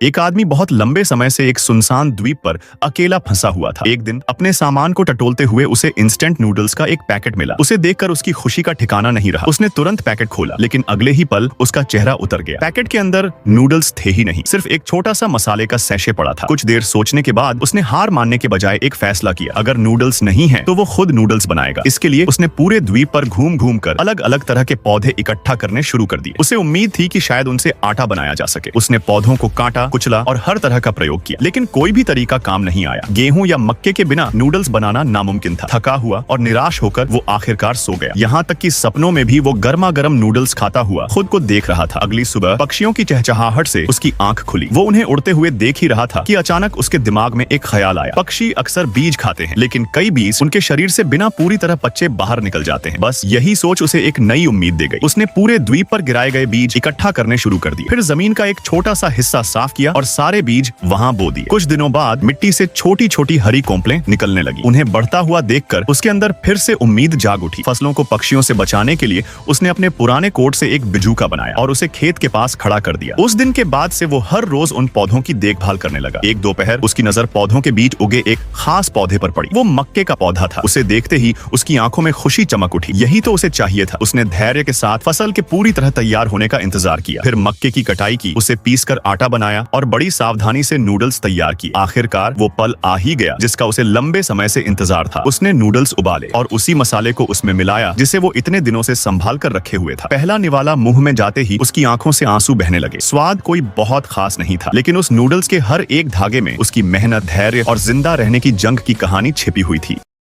एक आदमी बहुत लंबे समय से एक सुनसान द्वीप पर अकेला फंसा हुआ था। एक दिन अपने सामान को टटोलते हुए उसे इंस्टेंट नूडल्स का एक पैकेट मिला। उसे देखकर उसकी खुशी का ठिकाना नहीं रहा। उसने तुरंत पैकेट खोला, लेकिन अगले ही पल उसका चेहरा उतर गया। पैकेट के अंदर नूडल्स थे ही नहीं, सिर्फ एक छोटा सा मसाले का सैशे पड़ा था। कुछ देर सोचने के बाद उसने हार मानने के बजाय एक फैसला किया, अगर नूडल्स नहीं है तो वो खुद नूडल्स बनाएगा। इसके लिए उसने पूरे द्वीप पर घूम घूम कर अलग अलग तरह के पौधे इकट्ठा करने शुरू कर दिए। उसे उम्मीद थी कि शायद उनसे आटा बनाया जा सके। उसने पौधों को काटा, कुचला और हर तरह का प्रयोग किया, लेकिन कोई भी तरीका काम नहीं आया। गेहूं या मक्के के बिना नूडल्स बनाना नामुमकिन था। थका हुआ और निराश होकर वो आखिरकार सो गया। यहाँ तक कि सपनों में भी वो गर्मा गर्म नूडल्स खाता हुआ खुद को देख रहा था। अगली सुबह पक्षियों की चहचहाहट से उसकी आंख खुली। वो उन्हें उड़ते हुए देख ही रहा था कि अचानक उसके दिमाग में एक ख्याल आया। पक्षी अक्सर बीज खाते हैं, लेकिन कई बीज उनके शरीर से बिना पूरी तरह पच्चे बाहर निकल जाते हैं। बस यही सोच उसे एक नई उम्मीद दे गई। उसने पूरे द्वीप पर गिराए गए बीज इकट्ठा करने शुरू कर दिए। फिर जमीन का एक छोटा सा हिस्सा साफ किया और सारे बीज वहां बो दिए। कुछ दिनों बाद मिट्टी से छोटी छोटी हरी कोंपलें निकलने लगी। उन्हें बढ़ता हुआ देखकर उसके अंदर फिर से उम्मीद जाग उठी। फसलों को पक्षियों से बचाने के लिए उसने अपने पुराने कोट से एक बिजूका बनाया और उसे खेत के पास खड़ा कर दिया। उस दिन के बाद से वो हर रोज उन पौधों की देखभाल करने लगा। एक दोपहर उसकी नजर पौधों के बीच उगे एक खास पौधे पर पड़ी। वो मक्के का पौधा था। उसे देखते ही उसकी आंखों में खुशी चमक उठी। यही तो उसे चाहिए था। उसने धैर्य के साथ फसल के पूरी तरह तैयार होने का इंतजार किया। फिर मक्के की कटाई की, उसे पीसकर आटा बनाया और बड़ी सावधानी से नूडल्स तैयार किए। आखिरकार वो पल आ ही गया जिसका उसे लंबे समय से इंतजार था। उसने नूडल्स उबाले और उसी मसाले को उसमें मिलाया जिसे वो इतने दिनों से संभाल कर रखे हुए था। पहला निवाला मुंह में जाते ही उसकी आंखों से आंसू बहने लगे। स्वाद कोई बहुत खास नहीं था, लेकिन उस नूडल्स के हर एक धागे में उसकी मेहनत, धैर्य और जिंदा रहने की जंग की कहानी छिपी हुई थी।